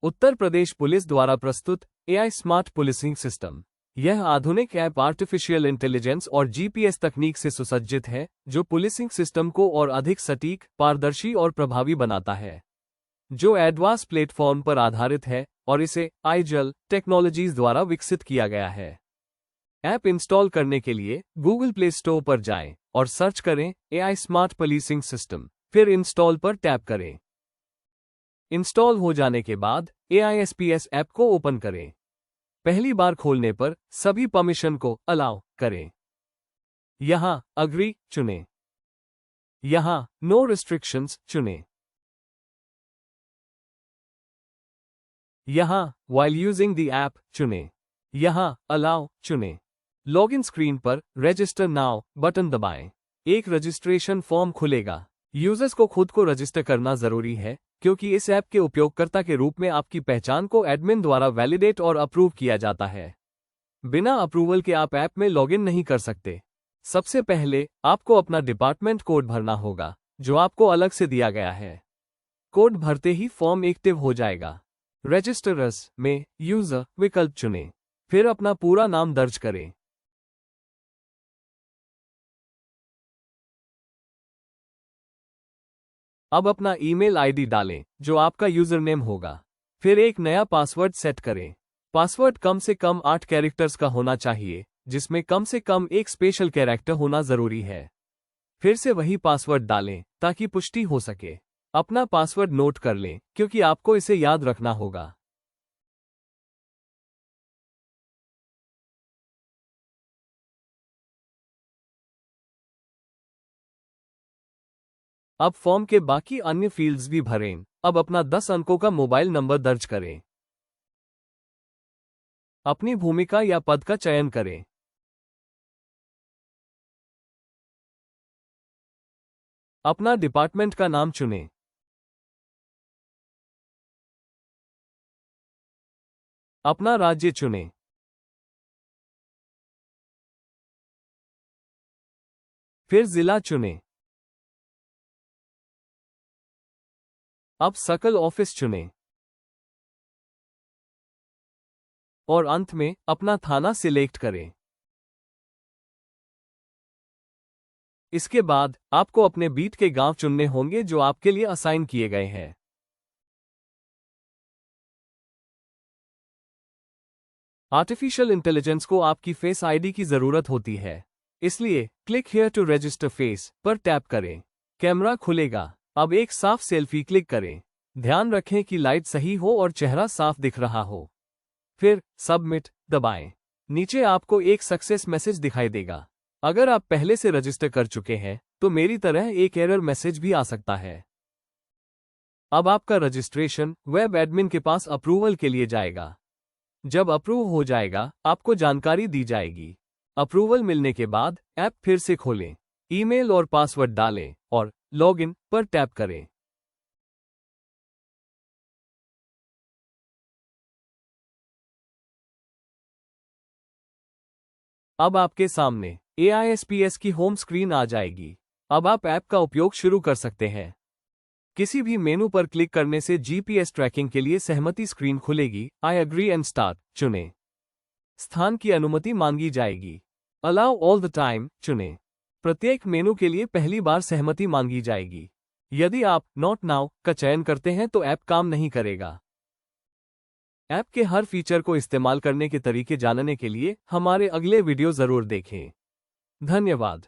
Uttar Pradesh police द्वारा प्रस्तुत AI smart policing system. यह आधुनिक ऐप आर्टिफिशियल इंटेलिजेंस और GPS तकनीक से सुसज्जित है, जो पुलिसिंग सिस्टम को और अधिक सटीक, पारदर्शी और प्रभावी बनाता है। जो एडवांस प्लेटफॉर्म पर आधारित है और इसे आईजल टेक्नोलॉजीज द्वारा विकसित किया गया है। ऐप इंस्टॉल करने के लिए गूगल प्ले स्टोर पर जाएं और सर्च करें AI स्मार्ट पुलिसिंग सिस्टम, फिर इंस्टॉल पर टैप करें। इंस्टॉल हो जाने के बाद AISPS ऐप को ओपन करें। पहली बार खोलने पर सभी परमिशन को अलाउ करें। यहां अग्री चुनें। यहां नो रिस्ट्रिक्शंस चुनें। यहां व्हाइल यूजिंग द ऐप चुनें। यहां अलाउ चुनें। लॉगिन स्क्रीन पर रजिस्टर नाउ बटन दबाएं। एक रजिस्ट्रेशन फॉर्म खुलेगा। यूजर्स को खुद को रजिस्टर करना जरूरी है, क्योंकि इस ऐप के उपयोगकर्ता के रूप में आपकी पहचान को एडमिन द्वारा वैलिडेट और अप्रूव किया जाता है। बिना अप्रूवल के आप ऐप में लॉगिन नहीं कर सकते। सबसे पहले आपको अपना डिपार्टमेंट कोड भरना होगा, जो आपको अलग से दिया गया है। कोड भरते ही फॉर्म एक्टिव हो जाएगा। रजिस्टर्स में यूजर विकल्प चुनें, फिर अपना पूरा नाम दर्ज करें। अब अपना ईमेल आईडी डालें, जो आपका यूजर नेम होगा। फिर एक नया पासवर्ड सेट करें। पासवर्ड कम से कम 8 कैरेक्टर्स का होना चाहिए, जिसमें कम से कम एक स्पेशल कैरेक्टर होना जरूरी है। फिर से वही पासवर्ड डालें ताकि पुष्टि हो सके। अपना पासवर्ड नोट कर लें, क्योंकि आपको इसे याद रखना होगा। अब फॉर्म के बाकी अन्य फील्ड्स भी भरें। अब अपना 10 अंकों का मोबाइल नंबर दर्ज करें। अपनी भूमिका या पद का चयन करें। अपना डिपार्टमेंट का नाम चुनें। अपना राज्य चुनें। फिर जिला चुनें। अब सर्कल ऑफिस चुनें। और अंत में अपना थाना सिलेक्ट करें। इसके बाद आपको अपने बीट के गांव चुनने होंगे, जो आपके लिए असाइन किए गए हैं। आर्टिफिशियल इंटेलिजेंस को आपकी फेस आईडी की जरूरत होती है, इसलिए click here to register face पर टैप करें। कैमरा खुलेगा। अब एक साफ सेल्फी क्लिक करें। ध्यान रखें कि लाइट सही हो और चेहरा साफ दिख रहा हो। फिर सबमिट दबाएं। नीचे आपको एक सक्सेस मैसेज दिखाई देगा। अगर आप पहले से रजिस्टर कर चुके हैं, तो मेरी तरह एक एरर मैसेज भी आ सकता है। अब आपका रजिस्ट्रेशन वेब एडमिन के पास अप्रूवल के लिए जाएगा। जब अप्रूव हो जाएगा, आपको जानकारी दी जाएगी। अप्रूवल मिलने के बाद ऐप फिर से खोलें, ईमेल और पासवर्ड डालें और लॉगिन पर टैप करें। अब आपके सामने AISPS की होम स्क्रीन आ जाएगी। अब आप ऐप का उपयोग शुरू कर सकते हैं। किसी भी मेनू पर क्लिक करने से GPS ट्रैकिंग के लिए सहमति स्क्रीन खुलेगी। आई एग्री एंड स्टार्ट चुनें। स्थान की अनुमति मांगी जाएगी। अलाउ ऑल द टाइम चुनें। प्रत्येक मेनू के लिए पहली बार सहमति मांगी जाएगी। यदि आप नॉट नाउ का चयन करते हैं तो ऐप काम नहीं करेगा। ऐप के हर फीचर को इस्तेमाल करने के तरीके जानने के लिए हमारे अगले वीडियो जरूर देखें। धन्यवाद।